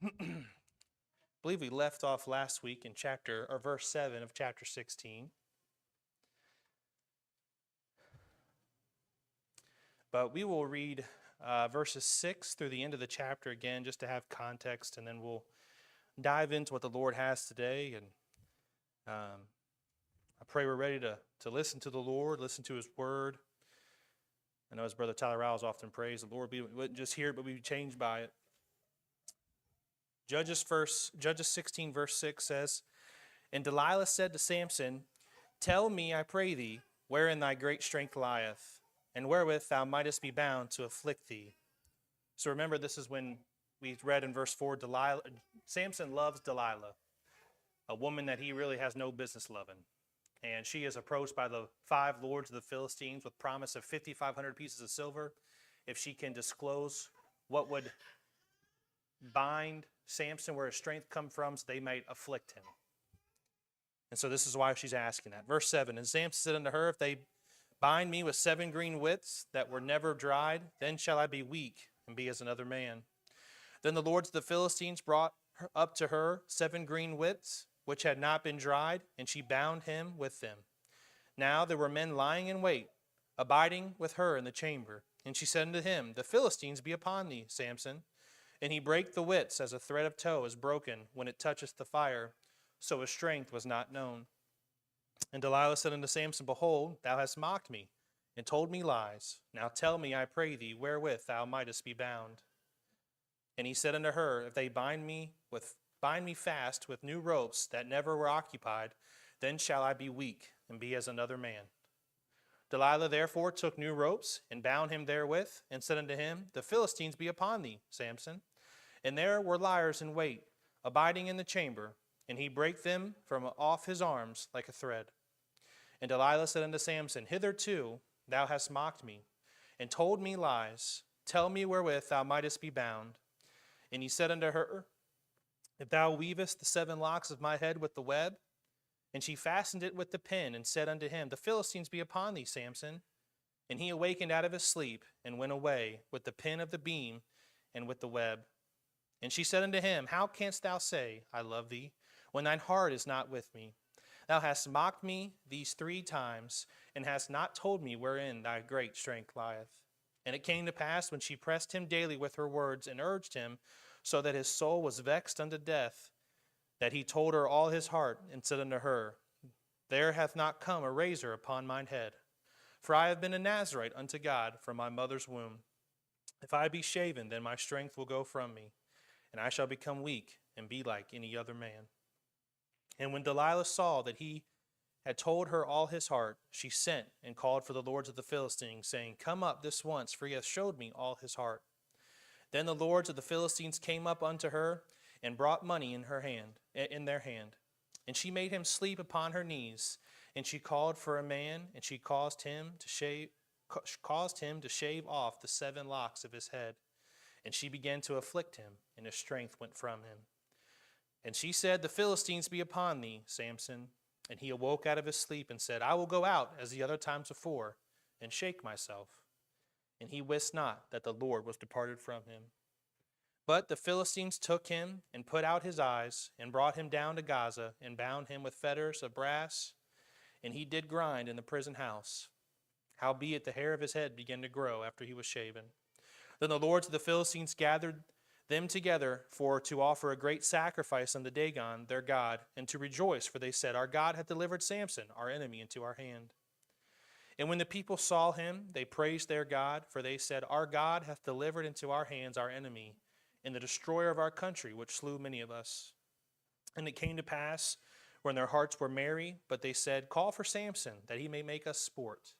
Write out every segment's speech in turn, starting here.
I believe we left off last week in verse 7 of chapter 16. But we will read verses 6 through the end of the chapter again just to have context, and then we'll dive into what the Lord has today. And I pray we're ready to listen to the Lord, listen to His Word. I know as Brother Tyler Rouse often prays, the Lord, we wouldn't just hear it, but we'd be changed by it. Judges 16, verse 6 says, "And Delilah said to Samson, Tell me, I pray thee, wherein thy great strength lieth, and wherewith thou mightest be bound to afflict thee." So remember, this is when we read in verse 4, Samson loves Delilah, a woman that he really has no business loving. And she is approached by the 5 lords of the Philistines with promise of 5,500 pieces of silver if she can disclose what would bind Samson, where his strength come from, so they might afflict him. And so this is why she's asking that. Verse 7, "And Samson said unto her, If they bind me with 7 green withs that were never dried, then shall I be weak and be as another man. Then the lords of the Philistines brought up to her 7 green withs, which had not been dried, and she bound him with them. Now there were men lying in wait, abiding with her in the chamber. And she said unto him, The Philistines be upon thee, Samson. And he brake the withs as a thread of tow is broken when it toucheth the fire, so his strength was not known. And Delilah said unto Samson, Behold, thou hast mocked me, and told me lies. Now tell me, I pray thee, wherewith thou mightest be bound. And he said unto her, If they bind me fast with new ropes that never were occupied, then shall I be weak, and be as another man. Delilah therefore took new ropes, and bound him therewith, and said unto him, The Philistines be upon thee, Samson. And there were liers in wait, abiding in the chamber, and he brake them from off his arms like a thread. And Delilah said unto Samson, Hitherto thou hast mocked me, and told me lies. Tell me wherewith thou mightest be bound. And he said unto her, If thou weavest the 7 locks of my head with the web. And she fastened it with the pin, and said unto him, The Philistines be upon thee, Samson. And he awakened out of his sleep, and went away with the pin of the beam and with the web. And she said unto him, How canst thou say, I love thee, when thine heart is not with me? Thou hast mocked me these 3 times, and hast not told me wherein thy great strength lieth. And it came to pass, when she pressed him daily with her words, and urged him, so that his soul was vexed unto death, that he told her all his heart, and said unto her, There hath not come a razor upon mine head, for I have been a Nazarite unto God from my mother's womb. If I be shaven, then my strength will go from me, and I shall become weak, and be like any other man. And when Delilah saw that he had told her all his heart, she sent and called for the lords of the Philistines, saying, Come up this once, for he hath showed me all his heart. Then the lords of the Philistines came up unto her, and brought money in their hand. And she made him sleep upon her knees, and she called for a man, and she caused him to shave off the 7 locks of his head. And she began to afflict him, and his strength went from him. And she said, The Philistines be upon thee, Samson. And he awoke out of his sleep, and said, I will go out as the other times before, and shake myself. And he wist not that the Lord was departed from him. But the Philistines took him, and put out his eyes, and brought him down to Gaza, and bound him with fetters of brass. And he did grind in the prison house. Howbeit the hair of his head began to grow after he was shaven. Then the lords of the Philistines gathered them together to offer a great sacrifice unto Dagon their god, and to rejoice, for they said, Our God hath delivered Samson, our enemy, into our hand. And when the people saw him, they praised their God, for they said, Our God hath delivered into our hands our enemy, and the destroyer of our country, which slew many of us. And it came to pass, when their hearts were merry, but they said, Call for Samson, that he may make us sport.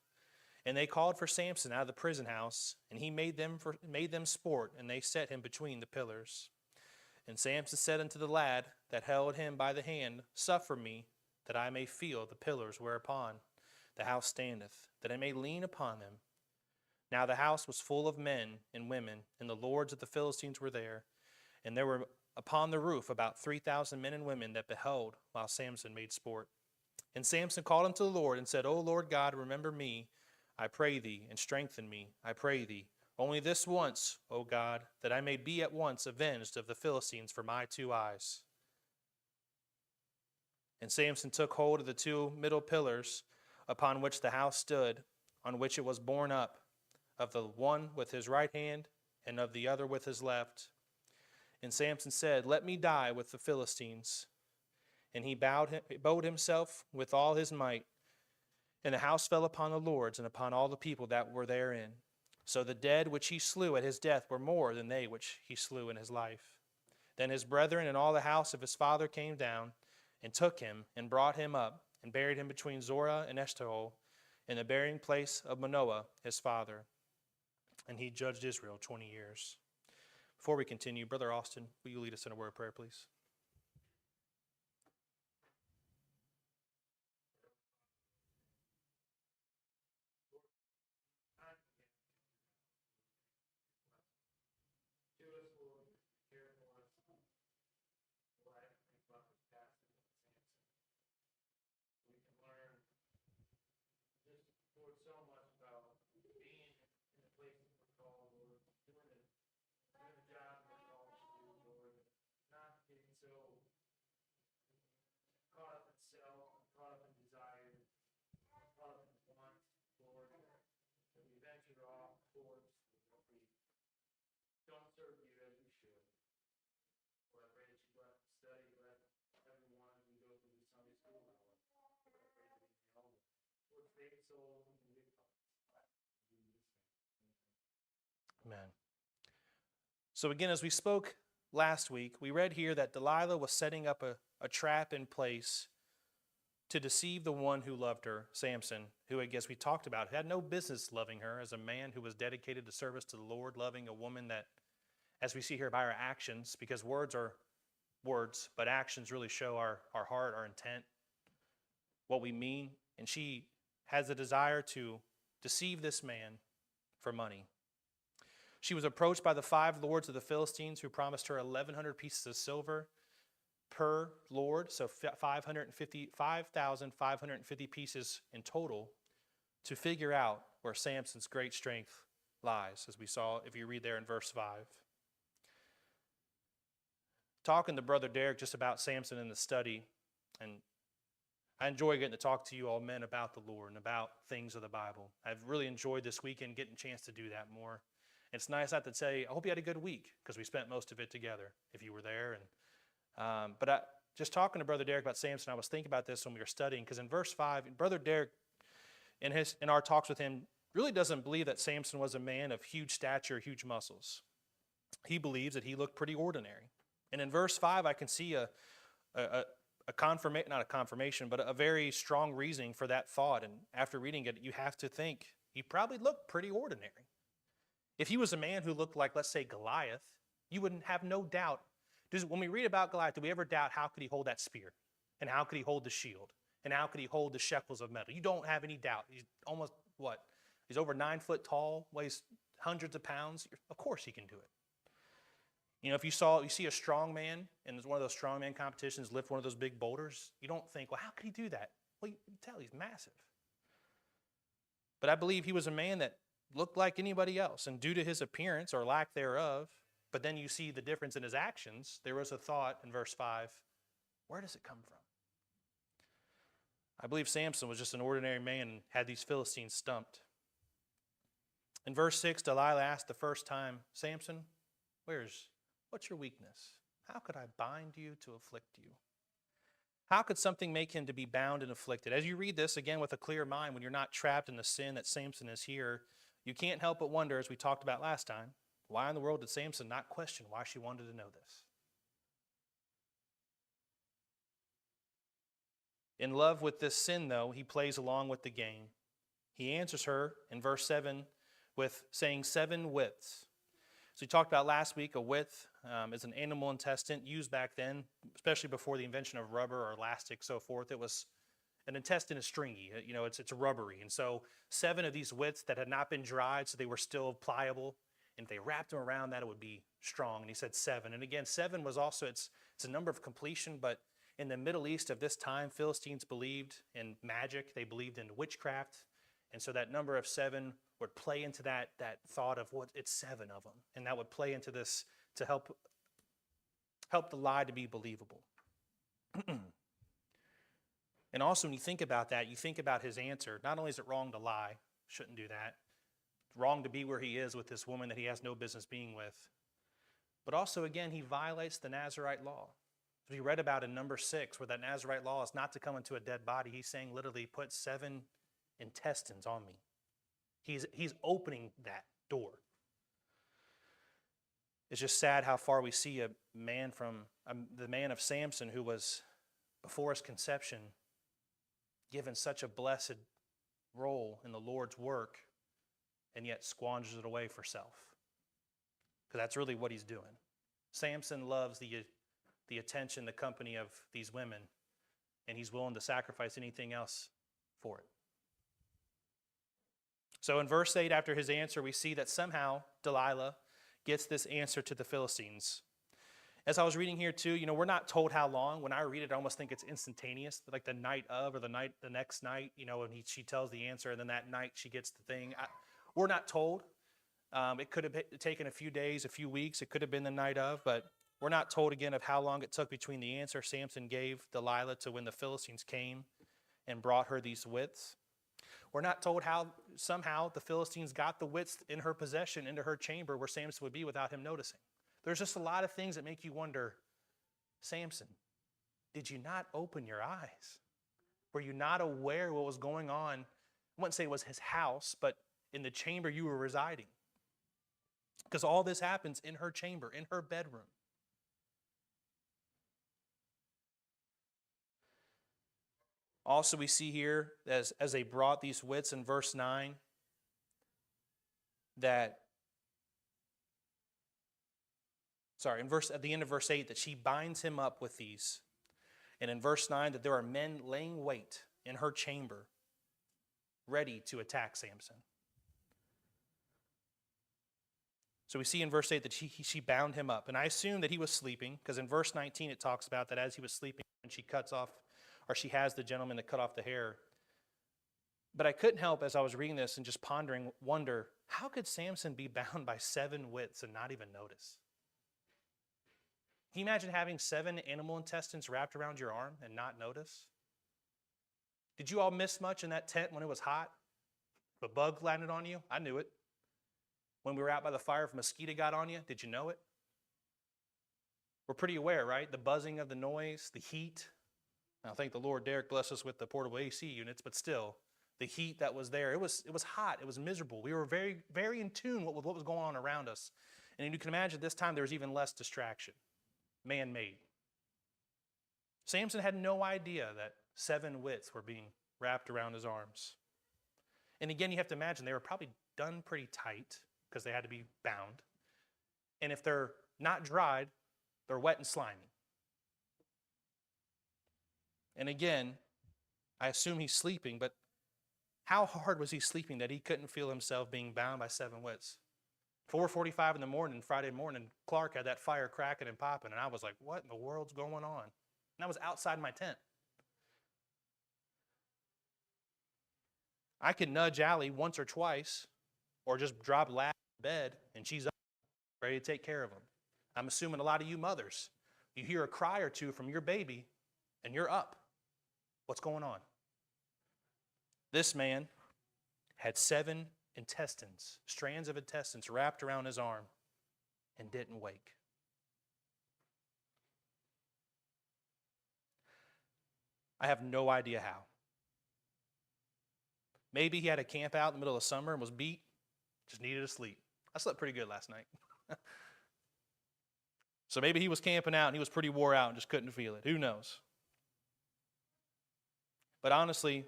And they called for Samson out of the prison house, and he made them sport, and they set him between the pillars. And Samson said unto the lad that held him by the hand, Suffer me, that I may feel the pillars whereupon the house standeth, that I may lean upon them. Now the house was full of men and women, and the lords of the Philistines were there. And there were upon the roof about 3,000 men and women that beheld while Samson made sport. And Samson called unto the Lord, and said, O Lord God, remember me, I pray thee, and strengthen me, I pray thee, Only this once, O God, that I may be at once avenged of the Philistines for my 2 eyes. And Samson took hold of the 2 middle pillars upon which the house stood, on which it was borne up, of the one with his right hand and of the other with his left. And Samson said, Let me die with the Philistines. And he bowed himself with all his might. And the house fell upon the lords and upon all the people that were therein. So the dead which he slew at his death were more than they which he slew in his life. Then his brethren and all the house of his father came down, and took him, and brought him up, and buried him between Zorah and Eshtaol, in the burying place of Manoah his father. And he judged Israel 20 years. Before we continue, Brother Austin, will you lead us in a word of prayer, please? Amen. So again, as we spoke last week, we read here that Delilah was setting up a trap in place to deceive the one who loved her, Samson, who I guess we talked about, had no business loving her as a man who was dedicated to service to the Lord, loving a woman that, as we see here by her actions, because words are words, but actions really show our heart, our intent, what we mean. And she has a desire to deceive this man for money. She was approached by the 5 lords of the Philistines who promised her 1,100 pieces of silver per lord, so 5,550 pieces in total, to figure out where Samson's great strength lies, as we saw if you read there in verse 5. Talking to Brother Derek just about Samson in the study, and I enjoy getting to talk to you all men about the Lord and about things of the Bible. I've really enjoyed this weekend getting a chance to do that more. It's nice not to say, I hope you had a good week, because we spent most of it together, if you were there. But just talking to Brother Derek about Samson, I was thinking about this when we were studying, because in verse 5, Brother Derek, in our talks with him, really doesn't believe that Samson was a man of huge stature, huge muscles. He believes that he looked pretty ordinary. And in verse 5, I can see a confirmation, not a confirmation, but a very strong reasoning for that thought. And after reading it, you have to think he probably looked pretty ordinary. If he was a man who looked like, let's say, Goliath, you wouldn't have no doubt. When we read about Goliath, do we ever doubt how could he hold that spear? And how could he hold the shield? And how could he hold the shekels of metal? You don't have any doubt. He's almost, what? He's over 9 foot tall, weighs hundreds of pounds. Of course he can do it. You know, if you see a strong man in one of those strongman competitions lift one of those big boulders, you don't think, well, how could he do that? Well, you can tell he's massive. But I believe he was a man that looked like anybody else, and due to his appearance or lack thereof, but then you see the difference in his actions, there was a thought in verse 5, where does it come from? I believe Samson was just an ordinary man and had these Philistines stumped. In verse 6, Delilah asked the first time, Samson, what's your weakness? How could I bind you to afflict you? How could something make him to be bound and afflicted? As you read this, again, with a clear mind, when you're not trapped in the sin that Samson is here, you can't help but wonder, as we talked about last time, why in the world did Samson not question why she wanted to know this? In love with this sin, though, he plays along with the game. He answers her in verse 7 with saying 7 widths. So we talked about last week, a width is an animal intestine used back then, especially before the invention of rubber or elastic, so forth. It was an intestine is stringy, it's rubbery. And so 7 of these widths that had not been dried, so they were still pliable. And if they wrapped them around that, it would be strong. And he said 7. And again, 7 was also, it's a number of completion, but in the Middle East of this time, Philistines believed in magic. They believed in witchcraft. And so that number of 7 would play into that thought of what it's 7 of them. And that would play into this to help the lie to be believable. And also when you think about that, you think about his answer. Not only is it wrong to lie, shouldn't do that. It's wrong to be where he is with this woman that he has no business being with. But also, again, he violates the Nazirite law. We read about in number 6, where that Nazirite law is not to come into a dead body. He's saying literally, put 7 intestines on me. He's opening that door. It's just sad how far we see a man from the man of Samson, who was before his conception given such a blessed role in the Lord's work, and yet squanders it away for self. Because that's really what he's doing. Samson loves the attention, the company of these women, and he's willing to sacrifice anything else for it. So in verse 8, after his answer, we see that somehow Delilah gets this answer to the Philistines. As I was reading here too, we're not told how long. When I read it, I almost think it's instantaneous, like the night of or the next night, and she tells the answer, and then that night she gets the thing. We're not told. It could have taken a few days, a few weeks. It could have been the night of, but we're not told again of how long it took between the answer Samson gave Delilah to when the Philistines came and brought her these wits. We're not told how somehow the Philistines got the wits in her possession into her chamber where Samson would be without him noticing. There's just a lot of things that make you wonder, Samson, did you not open your eyes? Were you not aware what was going on? I wouldn't say it was his house, but in the chamber you were residing. Because all this happens in her chamber, in her bedroom. Also, we see here, as they brought these wits in verse 9, at the end of verse 8, that she binds him up with these. And in verse 9, that there are men laying wait in her chamber, ready to attack Samson. So we see in verse 8 that she bound him up. And I assume that he was sleeping, because in verse 19 it talks about that as he was sleeping, and she cuts off, or she has the gentleman to cut off the hair. But I couldn't help, as I was reading this and just pondering, wonder, how could Samson be bound by 7 wits and not even notice? Can you imagine having 7 animal intestines wrapped around your arm and not notice? Did you all miss much in that tent when it was hot? If a bug landed on you, I knew it. When we were out by the fire, if a mosquito got on you, did you know it? We're pretty aware, right? The buzzing of the noise, the heat. Now, thank the Lord, Derek blessed us with the portable AC units, but still, the heat that was there, it was hot, it was miserable. We were very, very in tune with what was going on around us. And you can imagine this time there was even less distraction, man-made. Samson had no idea that 7 wits were being wrapped around his arms. And again, you have to imagine they were probably done pretty tight because they had to be bound. And if they're not dried, they're wet and slimy. And again, I assume he's sleeping, but how hard was he sleeping that he couldn't feel himself being bound by 7 wits? 4:45 in the morning, Friday morning, Clark had that fire cracking and popping, and I was like, what in the world's going on? And I was outside my tent. I could nudge Allie once or twice, or just drop Lad in bed, and she's up, ready to take care of him. I'm assuming a lot of you mothers, you hear a cry or two from your baby, and you're up. What's going on? This man had 7 intestines, strands of intestines wrapped around his arm, and didn't wake. I have no idea how. Maybe he had a camp out in the middle of summer and was beat, just needed to sleep. I slept pretty good last night. So maybe he was camping out and he was pretty wore out and just couldn't feel it. Who knows? But honestly,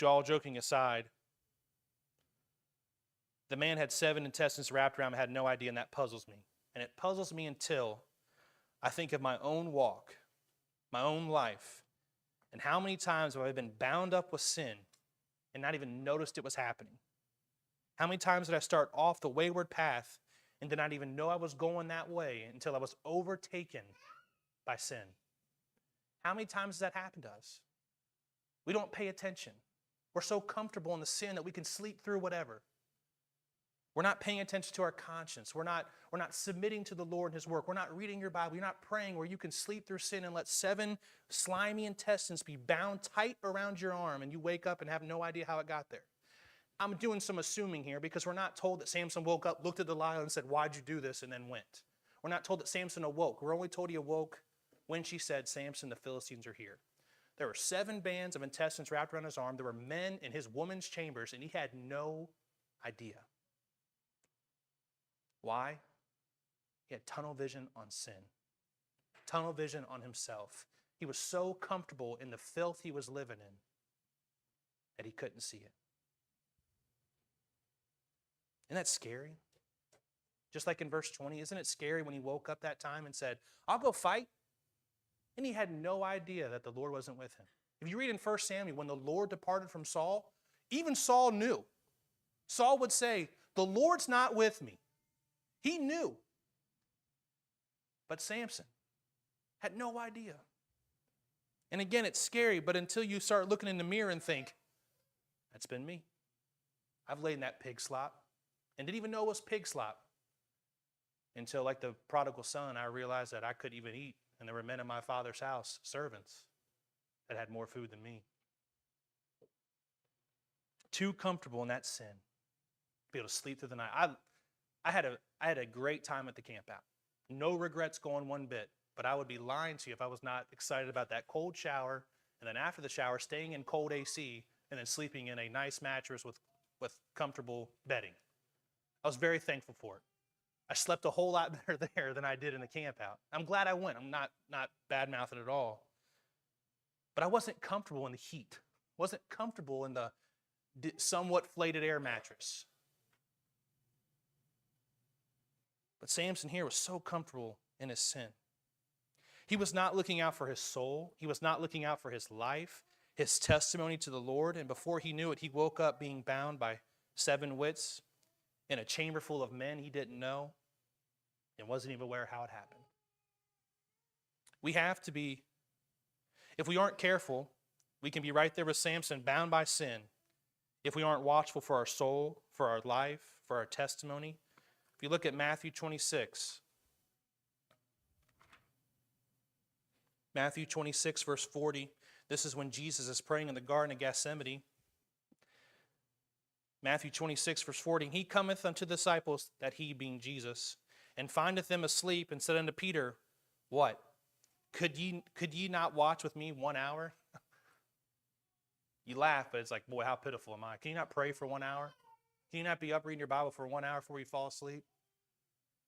all joking aside, the man had 7 intestines wrapped around him, had no idea, and that puzzles me. And it puzzles me until I think of my own walk, my own life, and how many times have I been bound up with sin and not even noticed it was happening? How many times did I start off the wayward path and did not even know I was going that way until I was overtaken by sin? How many times has that happened to us? We don't pay attention. We're so comfortable in the sin that we can sleep through whatever. We're not paying attention to our conscience. We're not submitting to the Lord and His work. We're not reading your Bible. You're not praying where you can sleep through sin and let 7 slimy intestines be bound tight around your arm and you wake up and have no idea how it got there. I'm doing some assuming here because we're not told that Samson woke up, looked at Delilah and said, "Why'd you do this?" and then went. We're not told that Samson awoke. We're only told he awoke when she said, "Samson, the Philistines are here." There were 7 bands of intestines wrapped around his arm. There were men in his woman's chambers, and he had no idea. Why? He had tunnel vision on sin, tunnel vision on himself. He was so comfortable in the filth he was living in that he couldn't see it. Isn't that scary? Just like in verse 20, isn't it scary when he woke up that time and said, "I'll go fight"? And he had no idea that the Lord wasn't with him. If you read in 1 Samuel, when the Lord departed from Saul, even Saul knew. Saul would say, "The Lord's not with me." He knew. But Samson had no idea. And again, it's scary, but until you start looking in the mirror and think, "That's been me. I've laid in that pig slop and didn't even know it was pig slop." Until, like the prodigal son, I realized that I couldn't even eat. And there were men in my father's house, servants, that had more food than me. Too comfortable in that sin to be able to sleep through the night. I had a great time at the camp out. No regrets going one bit. But I would be lying to you if I was not excited about that cold shower, and then after the shower, staying in cold AC, and then sleeping in a nice mattress with comfortable bedding. I was very thankful for it. I slept a whole lot better there than I did in the camp out. I'm glad I went. I'm not bad-mouthing at all. But I wasn't comfortable in the heat. Wasn't comfortable in the somewhat flated air mattress. But Samson here was so comfortable in his sin. He was not looking out for his soul. He was not looking out for his life, his testimony to the Lord. And before he knew it, he woke up being bound by 7 wits in a chamber full of men he didn't know and wasn't even aware how it happened. We have to be, if we aren't careful, we can be right there with Samson, bound by sin, if we aren't watchful for our soul, for our life, for our testimony. If you look at Matthew 26, Matthew 26, verse 40, this is when Jesus is praying in the Garden of Gethsemane. Matthew 26, verse 40, "He cometh unto the disciples," that he being Jesus, "and findeth them asleep, and said unto Peter," what? Could ye not watch with me 1 hour? You laugh, but it's like, boy, how pitiful am I? Can you not pray for 1 hour? Can you not be up reading your Bible for 1 hour before you fall asleep?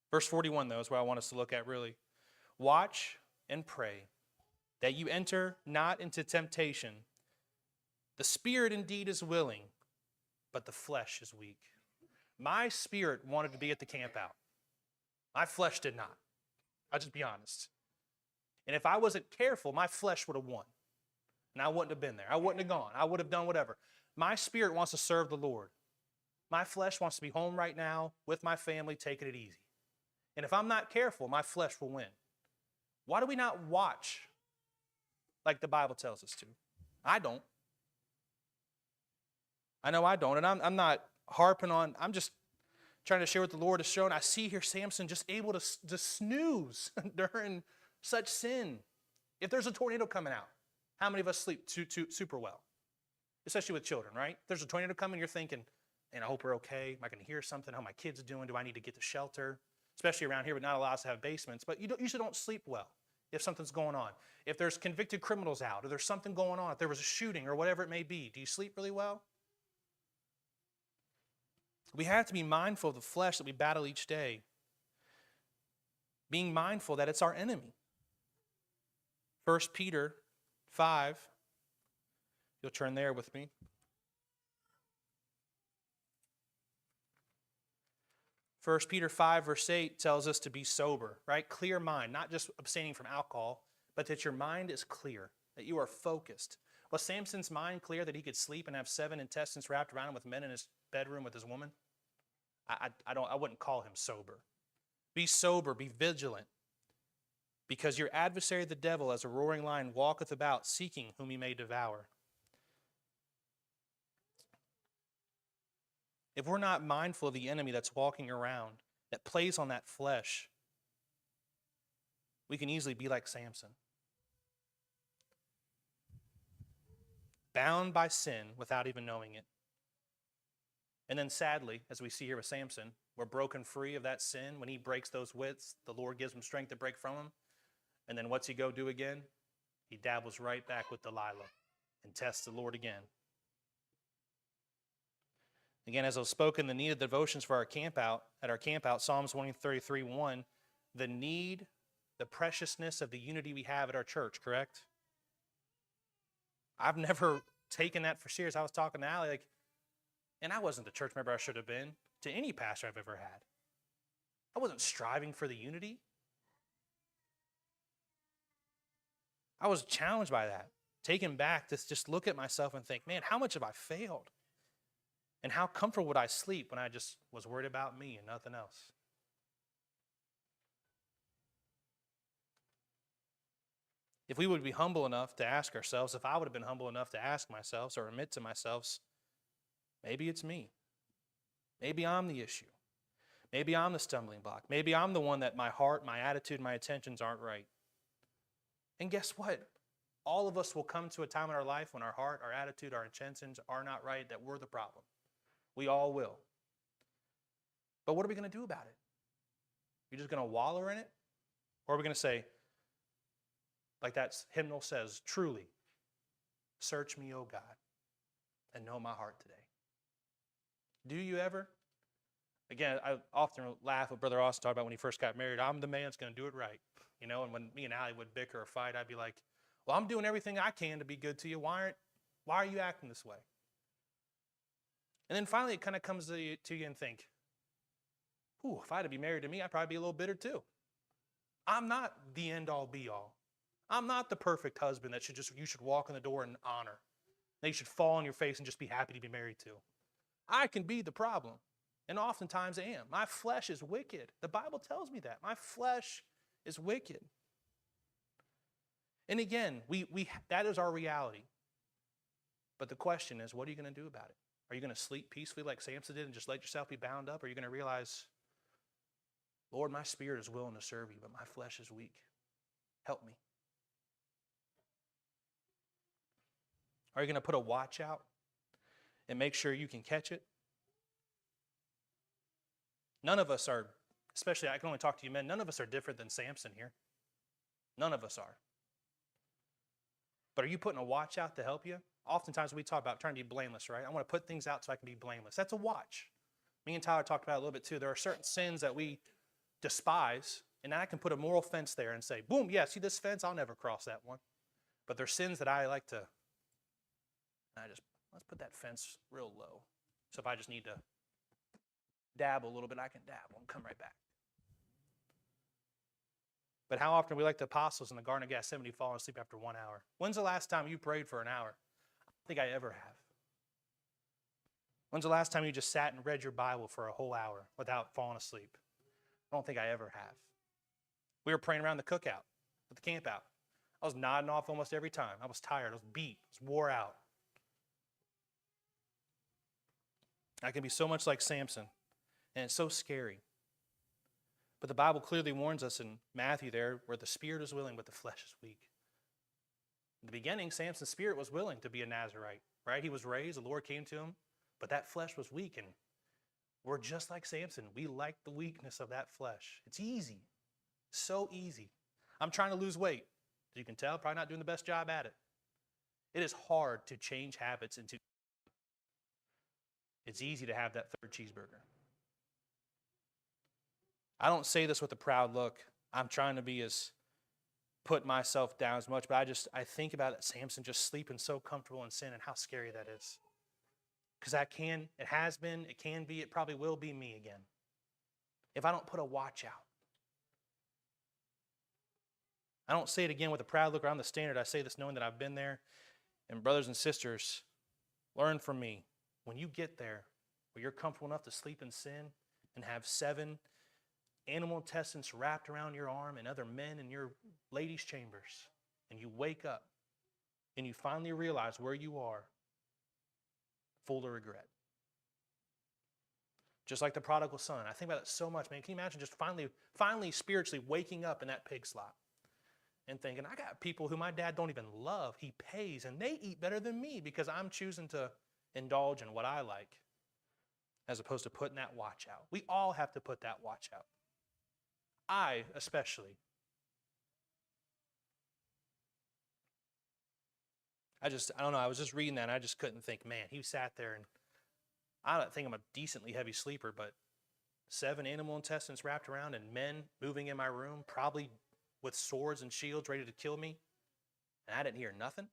Verse 41, though, is where I want us to look at really. "Watch and pray, that you enter not into temptation. The spirit indeed is willing, but the flesh is weak." My spirit wanted to be at the camp out. My flesh did not. I'll just be honest. And if I wasn't careful, my flesh would have won. And I wouldn't have been there. I wouldn't have gone. I would have done whatever. My spirit wants to serve the Lord. My flesh wants to be home right now with my family, taking it easy. And if I'm not careful, my flesh will win. Why do we not watch like the Bible tells us to? I don't. I know I don't. And I'm not harping on, I'm just trying to share what the Lord has shown. I see here Samson just able to snooze during such sin. If there's a tornado coming out, how many of us sleep super well? Especially with children, right? If there's a tornado coming, you're thinking, "Man, I hope we're okay. Am I going to hear something? How are my kids doing? Do I need to get to shelter?" Especially around here, but not allowed us to have basements. But you usually don't sleep well if something's going on. If there's convicted criminals out, or there's something going on, if there was a shooting or whatever it may be, do you sleep really well? We have to be mindful of the flesh that we battle each day. Being mindful that it's our enemy. 1 Peter 5. You'll turn there with me. 1 Peter 5, verse 8 tells us to be sober, right? Clear mind, not just abstaining from alcohol, but that your mind is clear, that you are focused. Was Samson's mind clear that he could sleep and have 7 intestines wrapped around him with men in his bedroom with his woman? I wouldn't call him sober. Be sober, be vigilant, because your adversary the devil, as a roaring lion, walketh about, seeking whom he may devour. if we're not mindful of the enemy that's walking around, that plays on that flesh, we can easily be like Samson. Bound by sin without even knowing it. And then sadly, as we see here with Samson, we're broken free of that sin. When he breaks those wits, the Lord gives him strength to break from them. And then what's he go do again? He dabbles right back with Delilah and tests the Lord again. Again, as I've spoken, the need of devotions for our camp out, Psalms 133:1, the need, the preciousness of the unity we have at our church, correct? I've never taken that for serious. I was talking to Allie, and I wasn't the church member I should have been to any pastor I've ever had. I wasn't striving for the unity. I was challenged by that, taken back to just look at myself and think, man, how much have I failed? And how comfortable would I sleep when I just was worried about me and nothing else? If we would be humble enough to ask ourselves, if I would have been humble enough to ask myself or admit to myself, maybe it's me. Maybe I'm the issue. Maybe I'm the stumbling block. Maybe I'm the one that my heart, my attitude, my intentions aren't right. And guess what? All of us will come to a time in our life when our heart, our attitude, our intentions are not right, that we're the problem. We all will. But what are we going to do about it? You're just going to wallow in it? Or are we going to say, like that hymnal says, truly, search me, O God, and know my heart today. Do you ever? Again, I often laugh with Brother Austin talk about when he first got married. I'm the man that's going to do it right. And when me and Allie would bicker or fight, I'd be like, well, I'm doing everything I can to be good to you. Why are you acting this way? And then finally it kind of comes to you and think, if I had to be married to me, I'd probably be a little bitter too. I'm not the end-all be-all. I'm not the perfect husband that you should walk in the door and honor. That you should fall on your face and just be happy to be married to. I can be the problem, and oftentimes I am. My flesh is wicked. The Bible tells me that. My flesh is wicked. And again, that is our reality. But the question is, what are you going to do about it? Are you going to sleep peacefully like Samson did and just let yourself be bound up? Or are you going to realize, Lord, my spirit is willing to serve you, but my flesh is weak. Help me. Are you going to put a watch out and make sure you can catch it? None of us are, especially I can only talk to you men, none of us are different than Samson here. None of us are. But are you putting a watch out to help you? Oftentimes we talk about trying to be blameless, right? I want to put things out so I can be blameless. That's a watch. Me and Tyler talked about it a little bit too. There are certain sins that we despise, and I can put a moral fence there and say, boom, yeah, see this fence? I'll never cross that one. But there's sins that I like to, let's put that fence real low. So if I just need to dabble a little bit, I can dabble and come right back. But how often we like the apostles in the Garden of Gethsemane falling asleep after 1 hour? When's the last time you prayed for an hour? I don't think I ever have. When's the last time you just sat and read your Bible for a whole hour without falling asleep? I don't think I ever have. We were praying around the cookout, at the camp out. I was nodding off almost every time. I was tired. I was beat. I was wore out. I can be so much like Samson, and it's so scary. But the Bible clearly warns us in Matthew there, where the spirit is willing, but the flesh is weak. In the beginning, Samson's spirit was willing to be a Nazirite, right? He was raised, the Lord came to him, but that flesh was weak, and we're just like Samson. We like the weakness of that flesh. It's easy, so easy. I'm trying to lose weight. As you can tell, probably not doing the best job at it. It is hard to change habits into. It's easy to have that third cheeseburger. I don't say this with a proud look. I'm trying to be put myself down as much, but I think about it, Samson just sleeping so comfortable in sin and how scary that is. Because it has been, it can be, it probably will be me again. If I don't put a watch out. I don't say it again with a proud look around the standard. I say this knowing that I've been there. And brothers and sisters, learn from me. When you get there, where you're comfortable enough to sleep in sin and have 7 animal intestines wrapped around your arm and other men in your ladies' chambers, and you wake up and you finally realize where you are, full of regret. Just like the prodigal son. I think about it so much, man. Can you imagine just finally spiritually waking up in that pig slop and thinking, I got people who my dad don't even love. He pays, and they eat better than me because I'm choosing to indulge in what I like as opposed to putting that watch out. We all have to put that watch out. I especially. I don't know, I was just reading that and I just couldn't think, man, he sat there and I don't think I'm a decently heavy sleeper, but 7 animal intestines wrapped around and men moving in my room, probably with swords and shields ready to kill me, and I didn't hear nothing.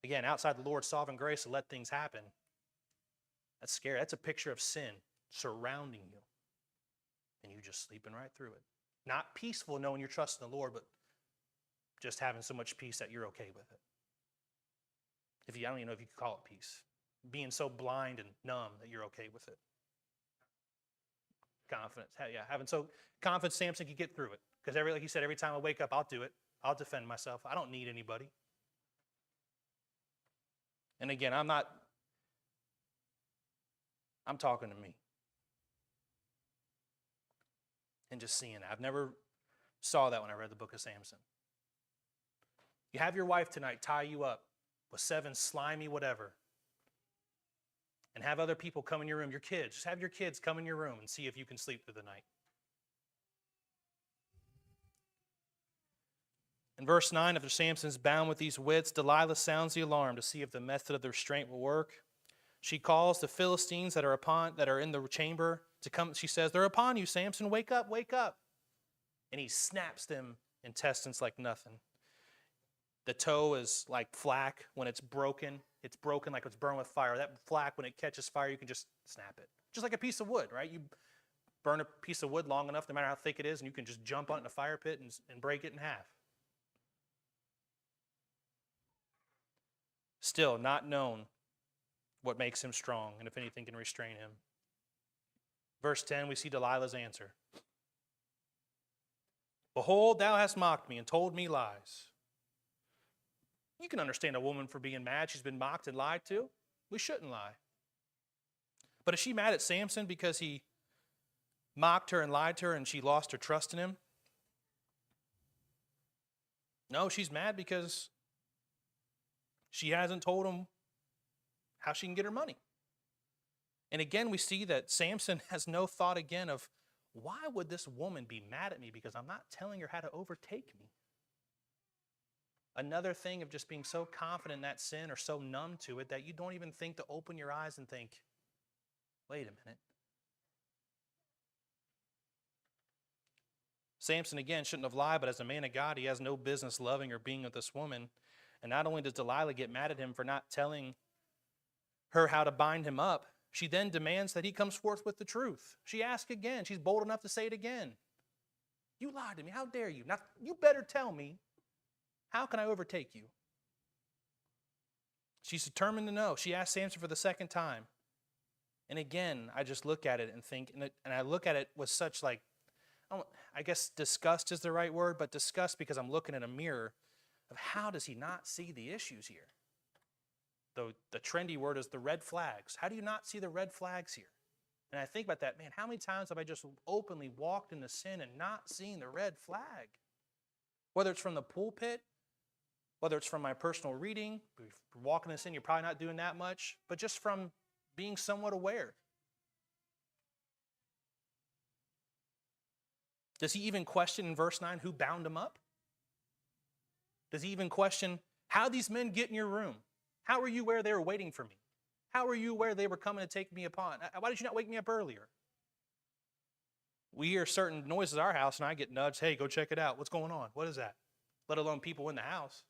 Again, outside the Lord's sovereign grace to let things happen, that's scary. That's a picture of sin surrounding you, and you just sleeping right through it. Not peaceful knowing you're trusting the Lord, but just having so much peace that you're okay with it. I don't even know if you could call it peace. Being so blind and numb that you're okay with it. Confidence. Yeah, having so confidence Samson could get through it. Because like he said, every time I wake up, I'll do it. I'll defend myself. I don't need anybody. And again, I'm talking to me. And just seeing that. I've never saw that when I read the book of Samson. You have your wife tonight tie you up with 7 slimy whatever. And have other people come in your room, your kids. Just have your kids come in your room and see if you can sleep through the night. In verse 9, after Samson's bound with these wits, Delilah sounds the alarm to see if the method of the restraint will work. She calls the Philistines that are in the chamber to come. She says, "They're upon you, Samson. Wake up, wake up." And he snaps them intestines like nothing. The toe is like flack when it's broken. It's broken like it's burned with fire. That flack, when it catches fire, you can just snap it. Just like a piece of wood, right? You burn a piece of wood long enough, no matter how thick it is, and you can just jump on it in a fire pit and break it in half. Still, not known what makes him strong, and if anything can restrain him. Verse 10, we see Delilah's answer. "Behold, thou hast mocked me and told me lies." You can understand a woman for being mad. She's been mocked and lied to. We shouldn't lie. But is she mad at Samson because he mocked her and lied to her and she lost her trust in him? No, she's mad because she hasn't told him how she can get her money. And again, we see that Samson has no thought again of, why would this woman be mad at me because I'm not telling her how to overtake me? Another thing of just being so confident in that sin or so numb to it that you don't even think to open your eyes and think, wait a minute. Samson, again, shouldn't have lied, but as a man of God, he has no business loving or being with this woman. And not only does Delilah get mad at him for not telling her how to bind him up, she then demands that he comes forth with the truth. She asks again. She's bold enough to say it again. You lied to me. How dare you? Now, you better tell me. How can I overtake you? She's determined to know. She asked Samson for the second time. And again, I just look at it and think, and I look at it with such like, I guess disgust is the right word, but disgust because I'm looking in a mirror of how does he not see the issues here? The trendy word is the red flags. How do you not see the red flags here? And I think about that, man, how many times have I just openly walked into sin and not seen the red flag? Whether it's from the pulpit, whether it's from my personal reading, if you're walking in sin, you're probably not doing that much, but just from being somewhat aware. Does he even question in verse 9 who bound him up? Does he even question how these men get in your room? How are you aware they were waiting for me? How are you aware they were coming to take me upon? Why did you not wake me up earlier? We hear certain noises at our house and I get nudged, hey, go check it out. What's going on? What is that? Let alone people in the house.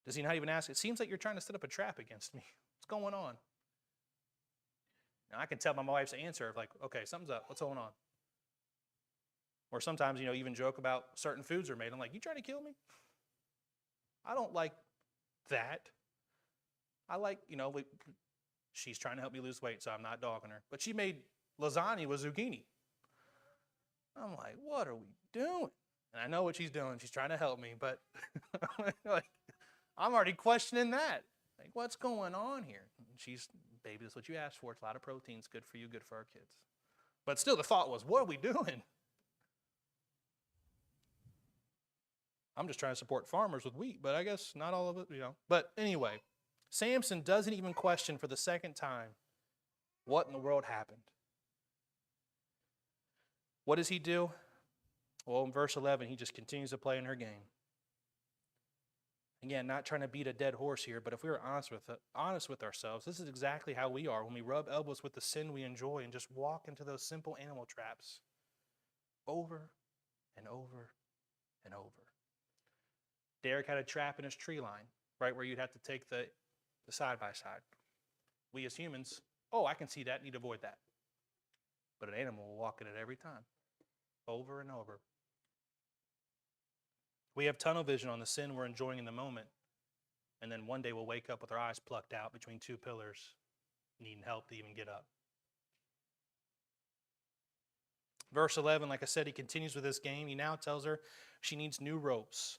Does he not even ask? It seems like you're trying to set up a trap against me. What's going on? Now I can tell my wife's answer of like, okay, something's up. What's going on? Or sometimes, even joke about certain foods are made. I'm like, you trying to kill me? I don't like that. I like, she's trying to help me lose weight, so I'm not dogging her. But she made lasagna with zucchini. I'm like, what are we doing? And I know what she's doing. She's trying to help me, but like, I'm already questioning that. Like, what's going on here? And she's, baby, that's what you asked for. It's a lot of proteins, good for you, good for our kids. But still, the thought was, what are we doing? I'm just trying to support farmers with wheat, but I guess not all of it, But anyway, Samson doesn't even question for the second time what in the world happened. What does he do? Well, in verse 11, he just continues to play in her game. Again, not trying to beat a dead horse here, but if we were honest with ourselves, this is exactly how we are when we rub elbows with the sin we enjoy and just walk into those simple animal traps over and over and over. Derek had a trap in his tree line, right, where you'd have to take the side-by-side. We as humans, I can see that, need to avoid that. But an animal will walk in it every time, over and over. We have tunnel vision on the sin we're enjoying in the moment, and then one day we'll wake up with our eyes plucked out between two pillars, needing help to even get up. Verse 11, like I said, he continues with this game. He now tells her she needs new ropes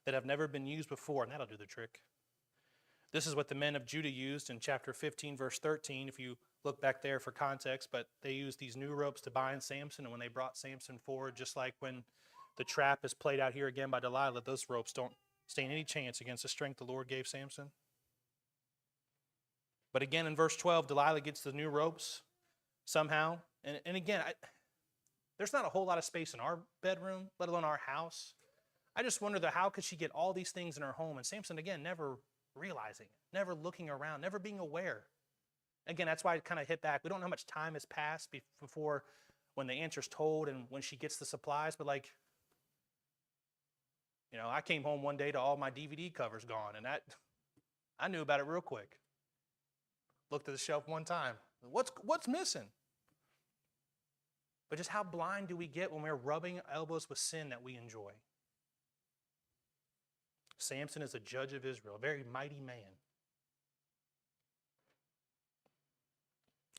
that have never been used before, and that'll do the trick. This is what the men of Judah used in chapter 15, verse 13, if you look back there for context, but they used these new ropes to bind Samson, and when they brought Samson forward, just like when the trap is played out here again by Delilah, those ropes don't stand any chance against the strength the Lord gave Samson. But again, in verse 12, Delilah gets the new ropes somehow, and again, there's not a whole lot of space in our bedroom, let alone our house. I just wonder, how could she get all these things in her home? And Samson, again, never realizing it, never looking around, never being aware. Again, that's why I kind of hit back. We don't know how much time has passed before when the answer's told and when she gets the supplies. But I came home one day to all my DVD covers gone. And I knew about it real quick. Looked at the shelf one time. What's missing? But just how blind do we get when we're rubbing elbows with sin that we enjoy? Samson is a judge of Israel, a very mighty man.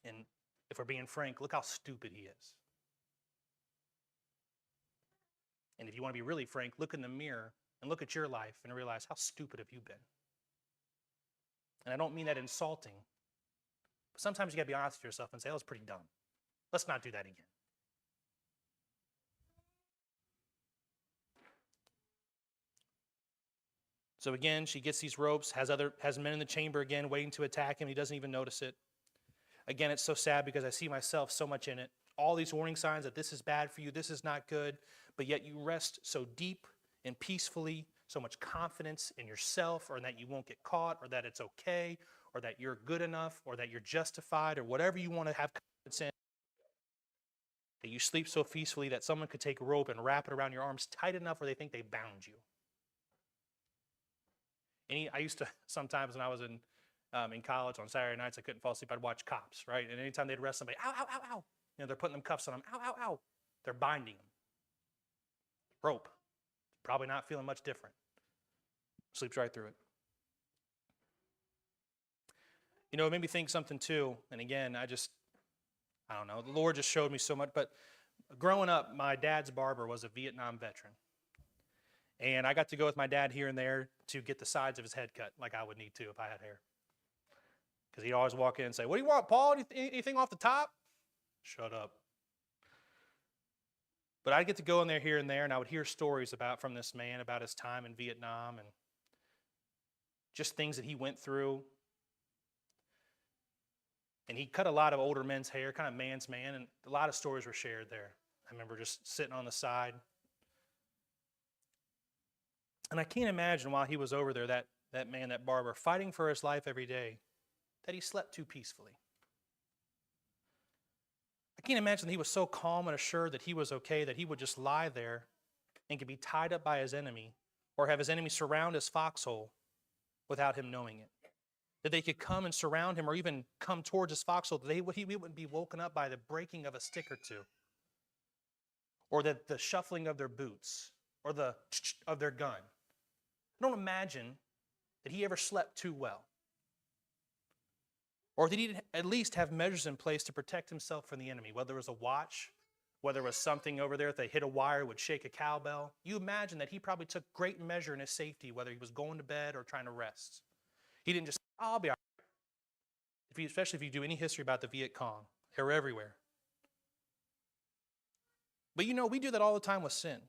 And if we're being frank, look how stupid he is. And if you want to be really frank, look in the mirror and look at your life and realize, how stupid have you been? And I don't mean that insulting, but sometimes you got to be honest with yourself and say, that was pretty dumb. Let's not do that again. So again, she gets these ropes, has men in the chamber again waiting to attack him. He doesn't even notice it. Again, it's so sad because I see myself so much in it. All these warning signs that this is bad for you, this is not good, but yet you rest so deep and peacefully, so much confidence in yourself, or that you won't get caught, or that it's okay, or that you're good enough, or that you're justified, or whatever you want to have confidence in, that you sleep so peacefully that someone could take a rope and wrap it around your arms tight enough where they think they bound you. I used to, sometimes when I was in college on Saturday nights, I couldn't fall asleep. I'd watch Cops, right? And anytime they'd arrest somebody, ow, ow, ow, ow. They're putting them cuffs on them, ow, ow, ow. They're binding them. Rope. Probably not feeling much different. Sleeps right through it. It made me think something too. And again, I don't know. The Lord just showed me so much. But growing up, my dad's barber was a Vietnam veteran. And I got to go with my dad here and there to get the sides of his head cut, like I would need to if I had hair. Because he'd always walk in and say, what do you want, Paul? Anything off the top? Shut up. But I'd get to go in there here and there, and I would hear stories from this man about his time in Vietnam and just things that he went through. And he cut a lot of older men's hair, kind of man's man, and a lot of stories were shared there. I remember just sitting on the side. And I can't imagine while he was over there, that man, that barber, fighting for his life every day, that he slept too peacefully. I can't imagine that he was so calm and assured that he was okay, that he would just lie there and could be tied up by his enemy, or have his enemy surround his foxhole without him knowing it. That they could come and surround him, or even come towards his foxhole, that he wouldn't be woken up by the breaking of a stick or two, or the shuffling of their boots, or the of their gun. I don't imagine that he ever slept too well. Or that he'd at least have measures in place to protect himself from the enemy, whether it was a watch whether it was something over there, if they hit a wire, it would shake a cowbell. You imagine that he probably took great measure in his safety, whether he was going to bed or trying to rest. He didn't just, oh, I'll be all right. Especially if you do any history about the Viet Cong. They're everywhere. But you know, we do that all the time with sin.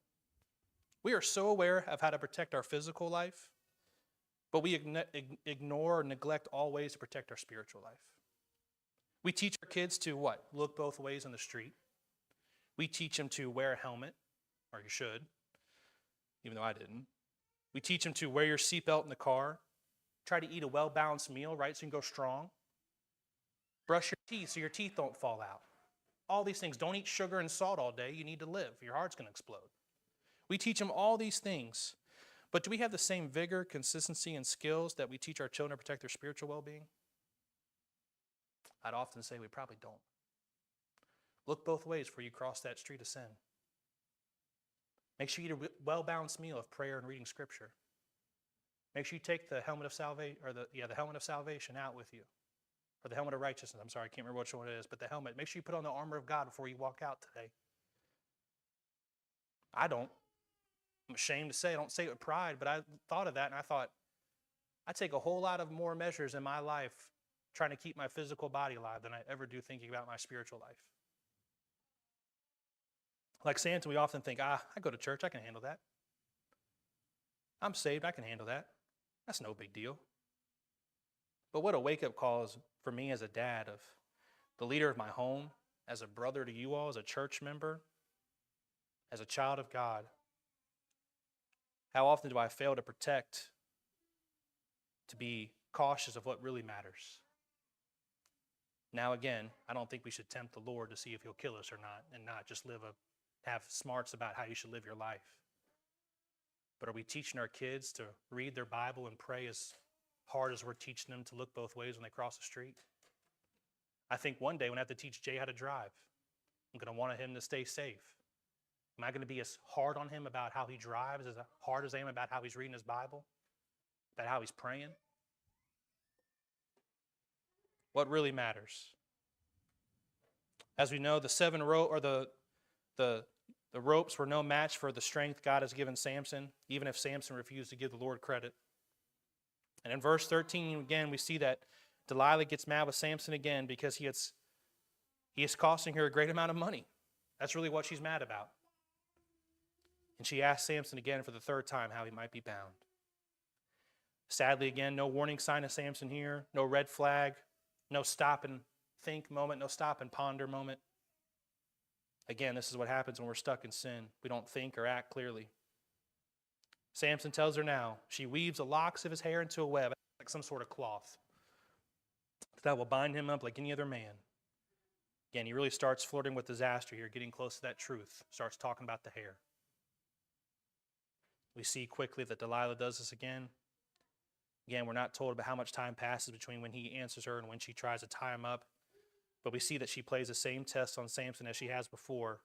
We are so aware of how to protect our physical life, but we ignore or neglect all ways to protect our spiritual life. We teach our kids to what? Look both ways on the street. We teach them to wear a helmet, or you should, even though I didn't. We teach them to wear your seatbelt in the car. Try to eat a well-balanced meal, right, so you can go strong. Brush your teeth so your teeth don't fall out. All these things. Don't eat sugar and salt all day. You need to live. Your heart's going to explode. We teach them all these things. But do we have the same vigor, consistency, and skills that we teach our children to protect their spiritual well-being? I'd often say we probably don't. Look both ways before you cross that street of sin. Make sure you eat a well-balanced meal of prayer and reading Scripture. Make sure you take the helmet of salvation, or the helmet of salvation out with you, or the helmet of righteousness. I'm sorry, I can't remember which one it is, but the helmet. Make sure you put on the armor of God before you walk out today. I don't. I'm ashamed to say, I don't say it with pride, but I thought of that and I thought, I take a whole lot of more measures in my life trying to keep my physical body alive than I ever do thinking about my spiritual life. Like Samson, we often think, I go to church, I can handle that. I'm saved, I can handle that. That's no big deal. But what a wake-up call is for me as a dad, of the leader of my home, as a brother to you all, as a church member, as a child of God. How often do I fail to protect, to be cautious of what really matters? Now again, I don't think we should tempt the Lord to see if he'll kill us or not, and not just have smarts about how you should live your life. But are we teaching our kids to read their Bible and pray as hard as we're teaching them to look both ways when they cross the street? I think one day when I have to teach Jay how to drive, I'm going to want him to stay safe. Am I going to be as hard on him about how he drives, as hard as I am about how he's reading his Bible, about how he's praying? What really matters? As we know, the ropes were no match for the strength God has given Samson, even if Samson refused to give the Lord credit. And in verse 13, again, we see that Delilah gets mad with Samson again because he is costing her a great amount of money. That's really what she's mad about. And she asks Samson again for the third time how he might be bound. Sadly, again, no warning sign of Samson here, no red flag, no stop and think moment, no stop and ponder moment. Again, this is what happens when we're stuck in sin. We don't think or act clearly. Samson tells her now, she weaves the locks of his hair into a web, like some sort of cloth, that will bind him up like any other man. Again, he really starts flirting with disaster here, getting close to that truth, starts talking about the hair. We see quickly that Delilah does this again. Again, we're not told about how much time passes between when he answers her and when she tries to tie him up. But we see that she plays the same test on Samson as she has before.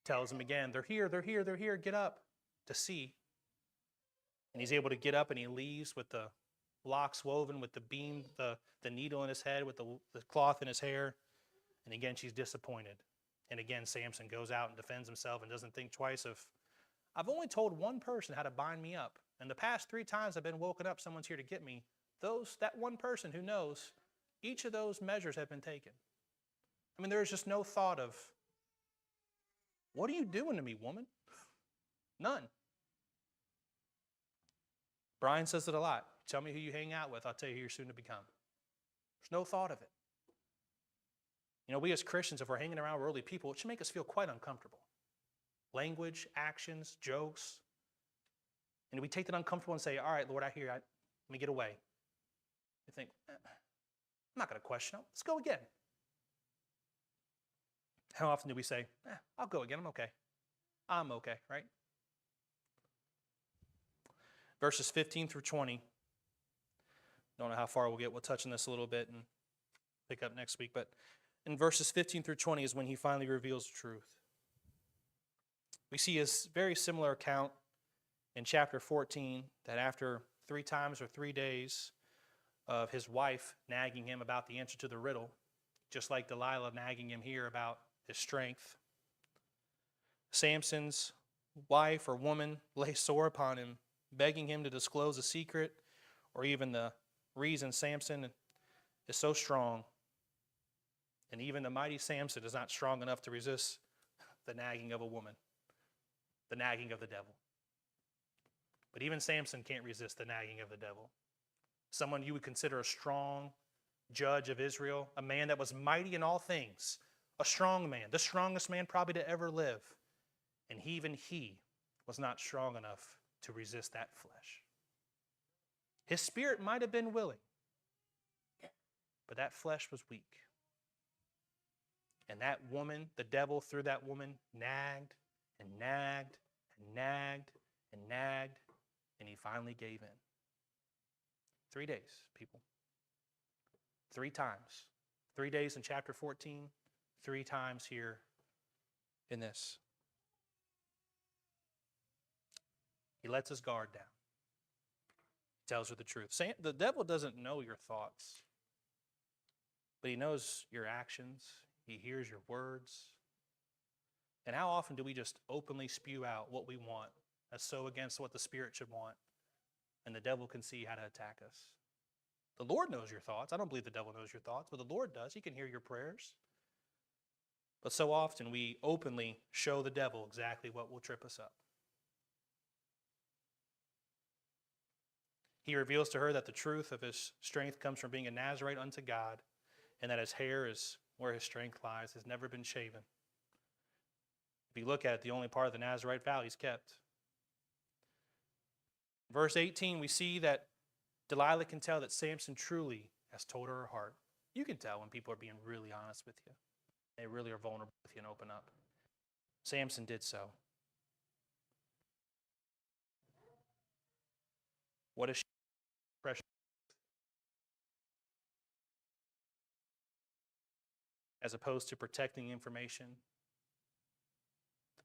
Tells him again, they're here, get up, to see. And he's able to get up and he leaves with the locks woven, with the beam, the needle in his head, with the cloth in his hair. And again, she's disappointed. And again, Samson goes out and defends himself and doesn't think twice of, I've only told one person how to bind me up. And the past 3 times I've been woken up, someone's here to get me. That one person who knows, each of those measures have been taken. I mean, there's just no thought of, what are you doing to me, woman? None. Brian says it a lot. Tell me who you hang out with, I'll tell you who you're soon to become. There's no thought of it. You know, we as Christians, if we're hanging around worldly people, it should make us feel quite uncomfortable. Language, actions, jokes. And we take that uncomfortable and say, all right, Lord, I hear you. Let me get away. You think, I'm not going to question it. Let's go again. How often do we say, I'll go again. I'm okay. I'm okay, right? Verses 15 through 20. Don't know how far we'll get. We'll touch on this a little bit and pick up next week. But in verses 15 through 20 is when he finally reveals the truth. We see a very similar account in chapter 14, that after 3 times or 3 days of his wife nagging him about the answer to the riddle, just like Delilah nagging him here about his strength. Samson's wife or woman lay sore upon him, begging him to disclose a secret or even the reason Samson is so strong. And even the mighty Samson is not strong enough to resist the nagging of a woman, the nagging of the devil. But even Samson can't resist the nagging of the devil. Someone you would consider a strong judge of Israel, a man that was mighty in all things, a strong man, the strongest man probably to ever live. And even he was not strong enough to resist that flesh. His spirit might have been willing, but that flesh was weak. And that woman, the devil through that woman, nagged and nagged and nagged and nagged, and he finally gave in. 3 days, people. 3 times. 3 days in chapter 14, 3 times here in this. He lets his guard down. He tells her the truth. The devil doesn't know your thoughts, but he knows your actions. He hears your words. And how often do we just openly spew out what we want that's so against what the Spirit should want, and the devil can see how to attack us? The Lord knows your thoughts. I don't believe the devil knows your thoughts, but the Lord does. He can hear your prayers. But so often we openly show the devil exactly what will trip us up. He reveals to her that the truth of his strength comes from being a Nazarite unto God, and that his hair is where his strength lies, has never been shaven. If you look at it, the only part of the Nazarite vow he's kept. Verse 18, we see that Delilah can tell that Samson truly has told her heart. You can tell when people are being really honest with you. They really are vulnerable with you and open up. Samson did so. What is she? Precious. As opposed to protecting information.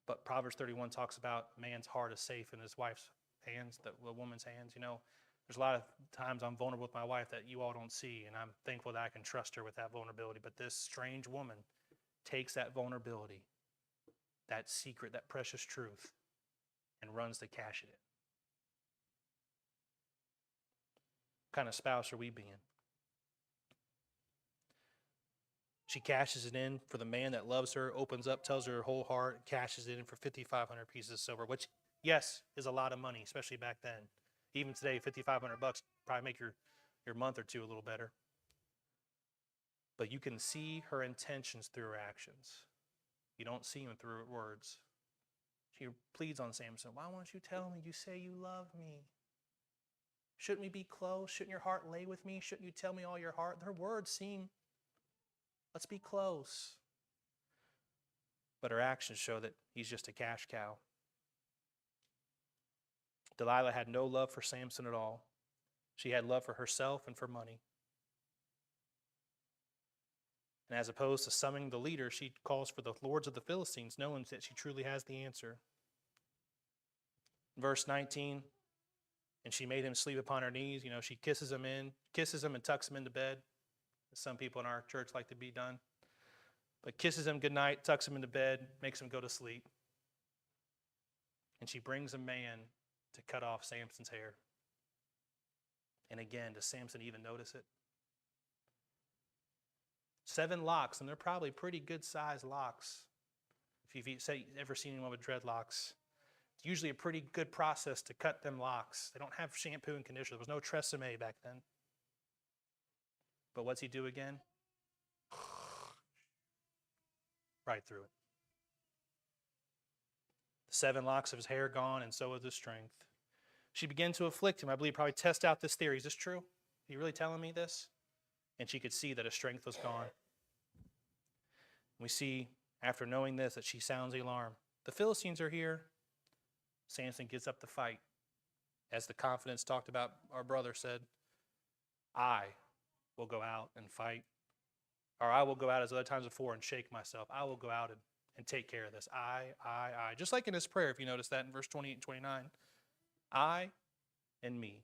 But Proverbs 31 talks about man's heart is safe in his wife's hands, the woman's hands. You know, there's a lot of times I'm vulnerable with my wife that you all don't see, and I'm thankful that I can trust her with that vulnerability. But this strange woman takes that vulnerability, that secret, that precious truth, and runs to cash it in. What kind of spouse are we being? She cashes it in for the man that loves her, opens up, tells her whole heart, cashes it in for 5,500 pieces of silver, which, yes, is a lot of money, especially back then. Even today, 5,500 bucks probably make your month or two a little better. But you can see her intentions through her actions. You don't see them through her words. She pleads on Samson, why won't you tell me? You say you love me. Shouldn't we be close? Shouldn't your heart lay with me? Shouldn't you tell me all your heart? Her words seem, let's be close. But her actions show that he's just a cash cow. Delilah had no love for Samson at all. She had love for herself and for money. And as opposed to summoning the leader, she calls for the lords of the Philistines, knowing that she truly has the answer. Verse 19, and she made him sleep upon her knees. You know, she kisses him and tucks him into bed, as some people in our church like to be done. But kisses him goodnight, tucks him into bed, makes him go to sleep. And she brings a man to cut off Samson's hair. And again, does Samson even notice it? 7 locks, and they're probably pretty good-sized locks. If you've ever seen anyone with dreadlocks, it's usually a pretty good process to cut them locks. They don't have shampoo and conditioner. There was no Tresemme back then. But what's he do again? Right through it. The 7 locks of his hair gone, and so was his strength. She began to afflict him. I believe probably test out this theory. Is this true? Are you really telling me this? And she could see that his strength was gone. We see, after knowing this, that she sounds the alarm. The Philistines are here. Samson gets up to fight. As the confidence talked about, our brother said, I will go out and fight. Or I will go out as other times before and shake myself. I will go out and take care of this. I. Just like in his prayer, if you notice that in verse 28 and 29. I and me.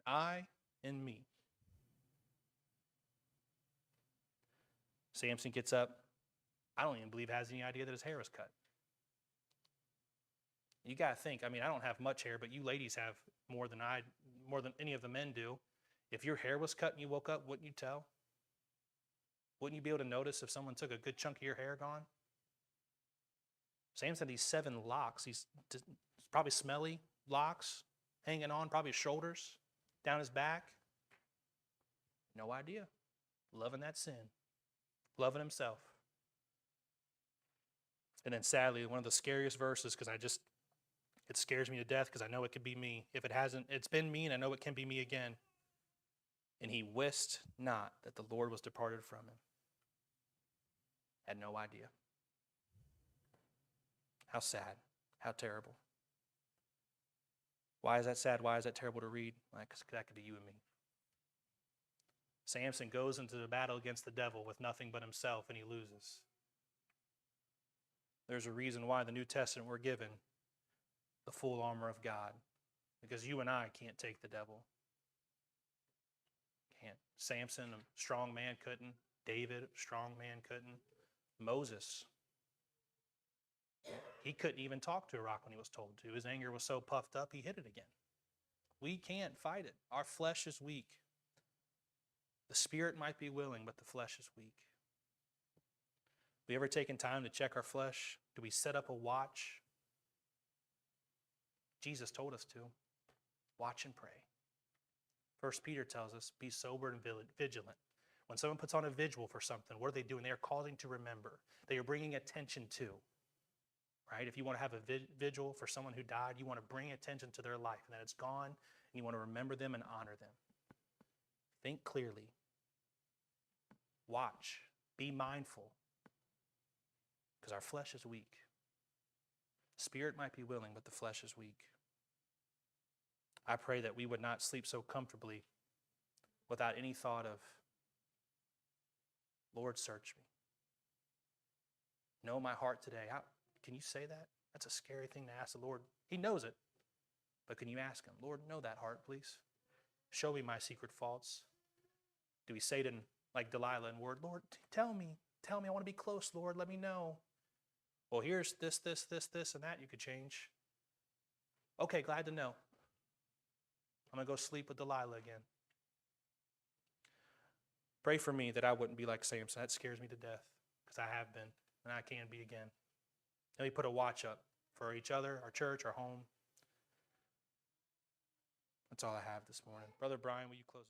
I and me. Samson gets up. I don't even believe has any idea that his hair was cut. You got to think, I mean, I don't have much hair, but you ladies have more than any of the men do. If your hair was cut and you woke up, wouldn't you tell? Wouldn't you be able to notice if someone took a good chunk of your hair gone? Samson had these 7 locks, these probably smelly locks hanging on, probably his shoulders, down his back. No idea. Loving that sin, loving himself. And then sadly, one of the scariest verses, because it scares me to death because I know it could be me. If it hasn't, it's been me, and I know it can be me again. And he wist not that the Lord was departed from him. Had no idea. How sad. How terrible. Why is that sad? Why is that terrible to read? Because that could be you and me. Samson goes into the battle against the devil with nothing but himself, and he loses. There's a reason why the New Testament we're given the full armor of God, because you and I can't take the devil. Can't. Samson, a strong man, couldn't. David, a strong man, couldn't. Moses, he couldn't even talk to a rock when he was told to. His anger was so puffed up, he hit it again. We can't fight it. Our flesh is weak. The spirit might be willing, but the flesh is weak. Have we ever taken time to check our flesh? Do we set up a watch? Jesus told us to. Watch and pray. 1 Peter tells us, be sober and vigilant. When someone puts on a vigil for something, what are they doing? They are causing to remember. They are bringing attention to. Right? If you want to have a vigil for someone who died, you want to bring attention to their life and that it's gone, and you want to remember them and honor them. Think clearly. Watch. Be mindful. Because our flesh is weak. Spirit might be willing, but the flesh is weak. I pray that we would not sleep so comfortably without any thought of, Lord, search me. Know my heart today. Can you say that? That's a scary thing to ask the Lord. He knows it. But can you ask him, Lord, know that heart, please? Show me my secret faults. Do we say to, like Delilah in word, Lord, tell me, I want to be close, Lord, let me know. Well, here's this, and that you could change. Okay, glad to know. I'm going to go sleep with Delilah again. Pray for me that I wouldn't be like Samson. That scares me to death because I have been and I can be again. And we put a watch up for each other, our church, our home. That's all I have this morning. Brother Brian, will you close?